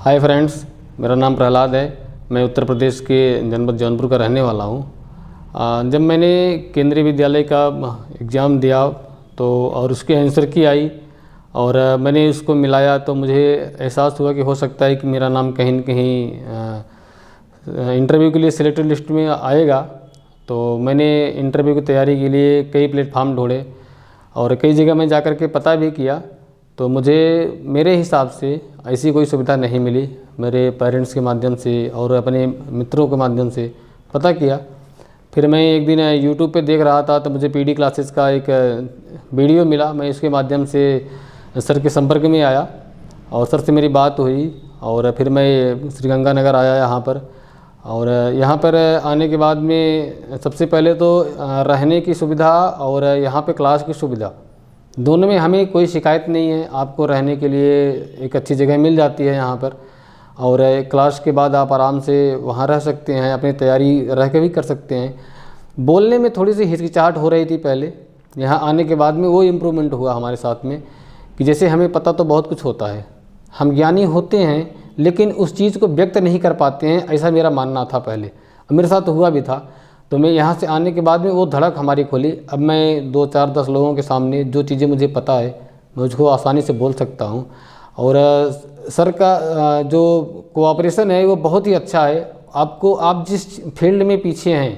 Hi friends, मेरा नाम प्रहलाद है। मैं उत्तर प्रदेश के जनपद जौनपुर का रहने वाला हूँ। जब मैंने केंद्रीय विद्यालय का एग्ज़ाम दिया तो और उसकी आंसर की आई और मैंने उसको मिलाया तो मुझे एहसास हुआ कि हो सकता है कि मेरा नाम कहीं न कहीं इंटरव्यू के लिए सिलेक्टेड लिस्ट में आएगा। तो मैंने इंटरव्यू की तैयारी के लिए कई प्लेटफार्म ढूंढे और कई जगह मैं जाकर के पता भी किया, तो मुझे मेरे हिसाब से ऐसी कोई सुविधा नहीं मिली। मेरे पेरेंट्स के माध्यम से और अपने मित्रों के माध्यम से पता किया। फिर मैं एक दिन यूट्यूब पे देख रहा था तो मुझे पीडी क्लासेस का एक वीडियो मिला। मैं इसके माध्यम से सर के संपर्क में आया और सर से मेरी बात हुई और फिर मैं श्रीगंगानगर आया यहाँ पर। और यहाँ पर आने के बाद में सबसे पहले तो रहने की सुविधा और यहाँ पे क्लास की सुविधा दोनों में हमें कोई शिकायत नहीं है। आपको रहने के लिए एक अच्छी जगह मिल जाती है यहाँ पर और क्लास के बाद आप आराम से वहाँ रह सकते हैं, अपनी तैयारी रह के भी कर सकते हैं। बोलने में थोड़ी सी हिचकिचाहट हो रही थी पहले, यहाँ आने के बाद में वो इम्प्रूवमेंट हुआ हमारे साथ में कि जैसे हमें पता तो बहुत कुछ होता है, हम ज्ञानी होते हैं लेकिन उस चीज़ को व्यक्त नहीं कर पाते हैं, ऐसा मेरा मानना था पहले। मेरे साथ हुआ भी था। तो मैं यहाँ से आने के बाद में वो धड़क हमारी खोली। अब मैं 2, 4, 10 लोगों के सामने जो चीज़ें मुझे पता है मैं उसको आसानी से बोल सकता हूँ। और सर का जो कोऑपरेशन है वो बहुत ही अच्छा है। आप जिस फील्ड में पीछे हैं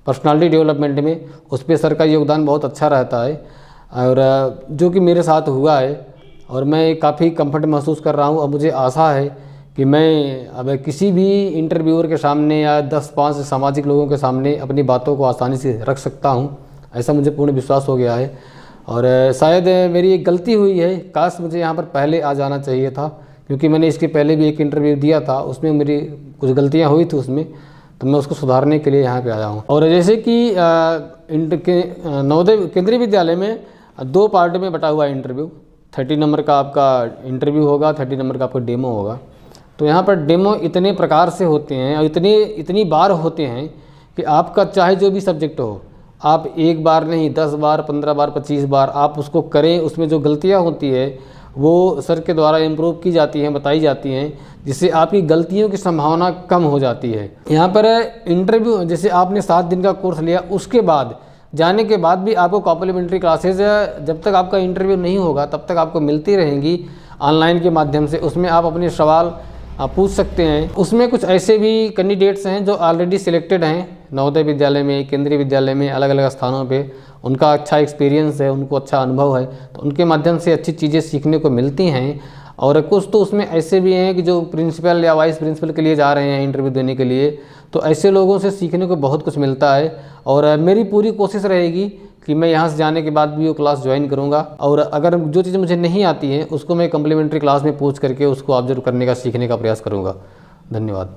पर्सनालिटी डेवलपमेंट में, उस पर सर का योगदान बहुत अच्छा रहता है और जो कि मेरे साथ हुआ है और मैं काफ़ी कंफर्ट महसूस कर रहा हूँ। अब मुझे आशा है कि मैं अब किसी भी इंटरव्यूअर के सामने या 10-5 सामाजिक लोगों के सामने अपनी बातों को आसानी से रख सकता हूं, ऐसा मुझे पूर्ण विश्वास हो गया है। और शायद मेरी एक गलती हुई है, काश मुझे यहां पर पहले आ जाना चाहिए था, क्योंकि मैंने इसके पहले भी एक इंटरव्यू दिया था, उसमें मेरी कुछ गलतियाँ हुई थी उसमें, तो मैं उसको सुधारने के लिए यहाँ पर आया हूँ। और जैसे कि नवोदय केंद्रीय विद्यालय में 2 पार्ट में बटा हुआ है इंटरव्यू। 30 नंबर का आपका इंटरव्यू होगा, 30 नंबर का आपका डेमो होगा। तो यहाँ पर डेमो इतने प्रकार से होते हैं और इतनी बार होते हैं कि आपका चाहे जो भी सब्जेक्ट हो, आप 1 बार नहीं 10 बार, 15 बार, 25 बार आप उसको करें। उसमें जो गलतियाँ होती है वो सर के द्वारा इम्प्रूव की जाती हैं, बताई जाती हैं, जिससे आपकी गलतियों की संभावना कम हो जाती है। यहाँ पर इंटरव्यू जैसे आपने 7 दिन का कोर्स लिया, उसके बाद जाने के बाद भी आपको कॉम्प्लीमेंट्री क्लासेस जब तक आपका इंटरव्यू नहीं होगा तब तक आपको मिलती रहेंगी ऑनलाइन के माध्यम से। उसमें आप अपने सवाल आप पूछ सकते हैं। उसमें कुछ ऐसे भी कैंडिडेट्स हैं जो ऑलरेडी सिलेक्टेड हैं नवोदय विद्यालय में, केंद्रीय विद्यालय में, अलग अलग स्थानों पे। उनका अच्छा एक्सपीरियंस है, उनको अच्छा अनुभव है, तो उनके माध्यम से अच्छी चीज़ें सीखने को मिलती हैं। और कुछ तो उसमें ऐसे भी हैं कि जो प्रिंसिपल या वाइस प्रिंसिपल के लिए जा रहे हैं इंटरव्यू देने के लिए, तो ऐसे लोगों से सीखने को बहुत कुछ मिलता है। और मेरी पूरी कोशिश रहेगी कि मैं यहाँ से जाने के बाद भी वो क्लास ज्वाइन करूँगा और अगर जो चीज़ें मुझे नहीं आती हैं उसको मैं कम्प्लीमेंट्री क्लास में पूछ करके उसको ऑब्जर्व करने का, सीखने का प्रयास करूँगा। धन्यवाद।